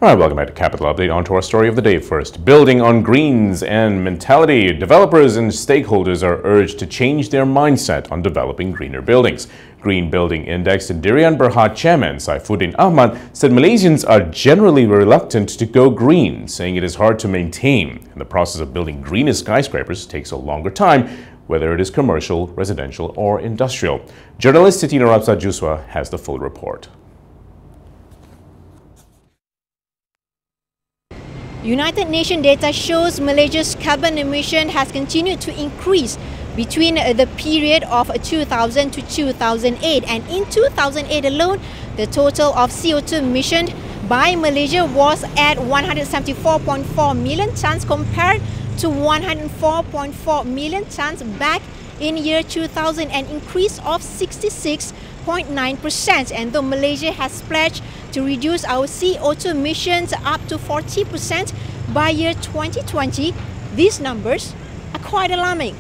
All right, welcome back to Capital Update. On to our story of the day first. Building on greens and mentality, developers and stakeholders are urged to change their mindset on developing greener buildings. Green Building Index Sdn Bhd chairman Saifuddin Ahmad said Malaysians are generally reluctant to go green, saying it is hard to maintain, and the process of building greener skyscrapers takes a longer time, whether it is commercial, residential or industrial. Journalist Siti Norabsah Juswar has the full report. United Nations data shows Malaysia's carbon emission has continued to increase between the period of 2000 to 2008, and in 2008 alone, the total of CO2 emissioned by Malaysia was at 174.4 million tonnes compared to 104.4 million tonnes back in year 2000, an increase of 66.9%. And though Malaysia has pledged to reduce our CO2 emissions up to 40% by year 2020, these numbers are quite alarming.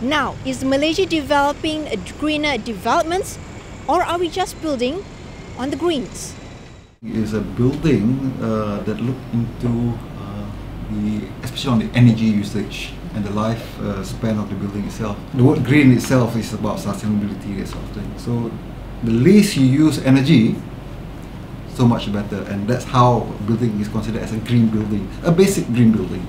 Now, is Malaysia developing greener developments, or are we just building on the greens? It is a building that look into especially on the energy usage and the life span of the building itself. The word green itself is about sustainability, that sort of thing. So the least you use energy, so much better, and that's how building is considered as a green building, a basic green building.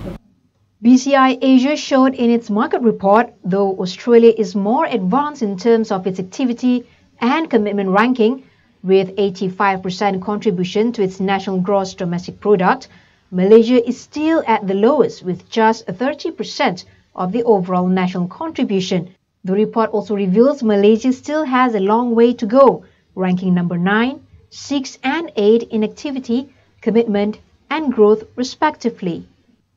BCI Asia showed in its market report, though Australia is more advanced in terms of its activity and commitment ranking, with 85% contribution to its national gross domestic product, Malaysia is still at the lowest with just 30% of the overall national contribution. The report also reveals Malaysia still has a long way to go, ranking number 9, 6 and 8 in activity, commitment and growth respectively.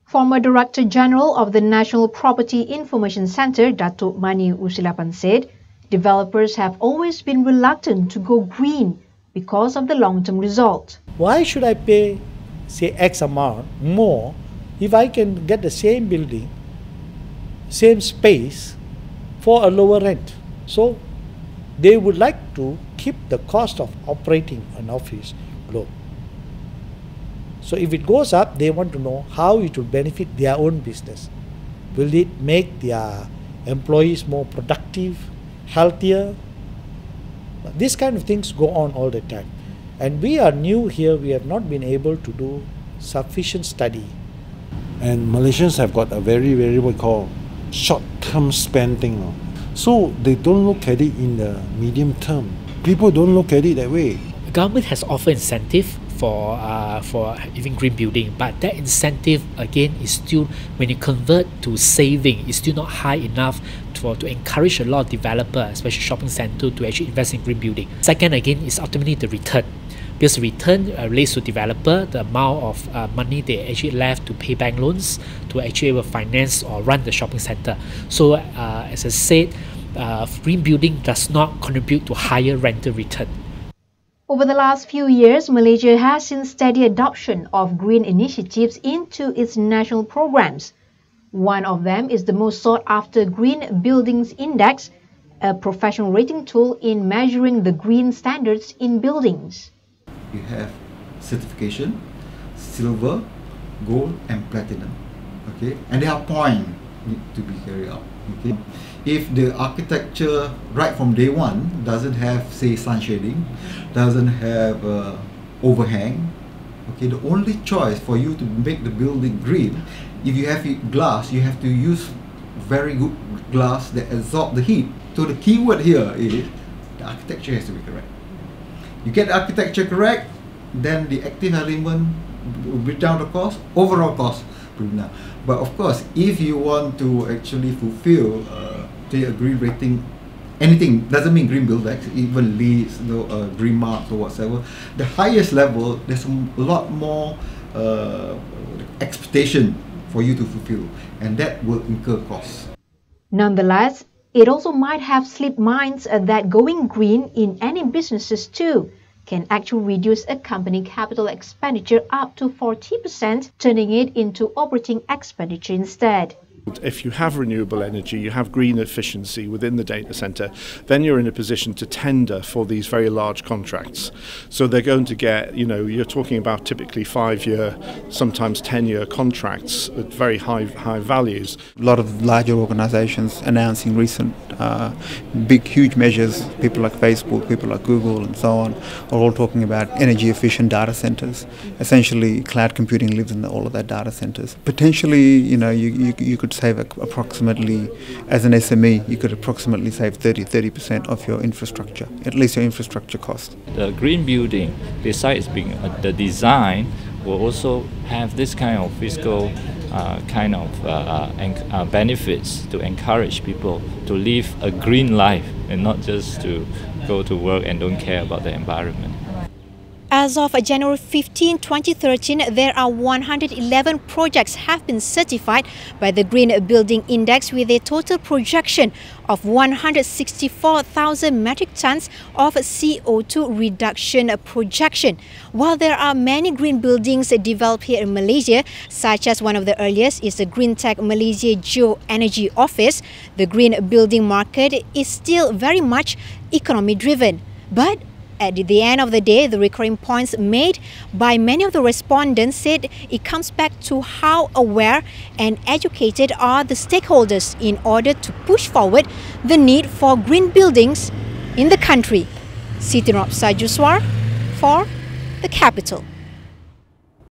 Former Director General of the National Property Information Centre, Datuk Mani Usilapan, said developers have always been reluctant to go green because of the long-term result. Why should I pay, say, X amount more if I can get the same building, same space for a lower rent? So they would like to keep the cost of operating an office low. So if it goes up, they want to know how it will benefit their own business. Will it make their employees more productive, healthier? These kind of things go on all the time. And we are new here, we have not been able to do sufficient study. And Malaysians have got a very what we call short-term spending. So they don't look at it in the medium term. People don't look at it that way. The government has offered incentive for even green building, but that incentive again is still, when you convert to saving, is still not high enough to encourage a lot of developers, especially shopping centre, to actually invest in green building. Second again is ultimately the return, because the return relates to developer, the amount of money they actually left to pay bank loans to actually finance or run the shopping centre. So as I said, green building does not contribute to higher rental return. Over the last few years, Malaysia has seen steady adoption of green initiatives into its national programs. One of them is the most sought-after Green Buildings Index, a professional rating tool in measuring the green standards in buildings. You have certification, silver, gold and platinum, okay? And there are points need to be carried out, okay? If the architecture right from day one doesn't have, say, sun shading, doesn't have overhang, okay, the only choice for you to make the building green, if you have glass, you have to use very good glass that absorb the heat. So the key word here is the architecture has to be correct. You get the architecture correct, then the active element will bring down the cost, overall cost bring down. But of course, if you want to actually fulfill say a green rating, anything, doesn't mean green buildings, even LEEDs, green marks or whatever, the highest level, there's a lot more expectation for you to fulfill, and that will incur costs. Nonetheless, it also might have slipped minds that going green in any businesses too can actually reduce a company capital expenditure up to 40%, turning it into operating expenditure instead. If you have renewable energy, you have green efficiency within the data center, then you're in a position to tender for these very large contracts. So they're going to get, you're talking about typically 5-year, sometimes 10-year contracts at very high values. A lot of larger organizations announcing recent huge measures, people like Facebook, people like Google and so on, are all talking about energy efficient data centers. Essentially, cloud computing lives in all of that data centers. Potentially, you could save approximately, as an SME, you could approximately save 30% of your infrastructure, at least your infrastructure cost. The green building, besides being the design, will also have this kind of fiscal benefits to encourage people to live a green life and not just to go to work and don't care about the environment. As of January 15, 2013, there are 111 projects have been certified by the Green Building Index with a total projection of 164,000 metric tons of CO2 reduction projection. While there are many green buildings developed here in Malaysia, such as one of the earliest is the Green Tech Malaysia Geo Energy Office, the green building market is still very much economy driven. But at the end of the day, the recurring points made by many of the respondents said it comes back to how aware and educated are the stakeholders in order to push forward the need for green buildings in the country. Siti Norabsah Juswar for The Capital.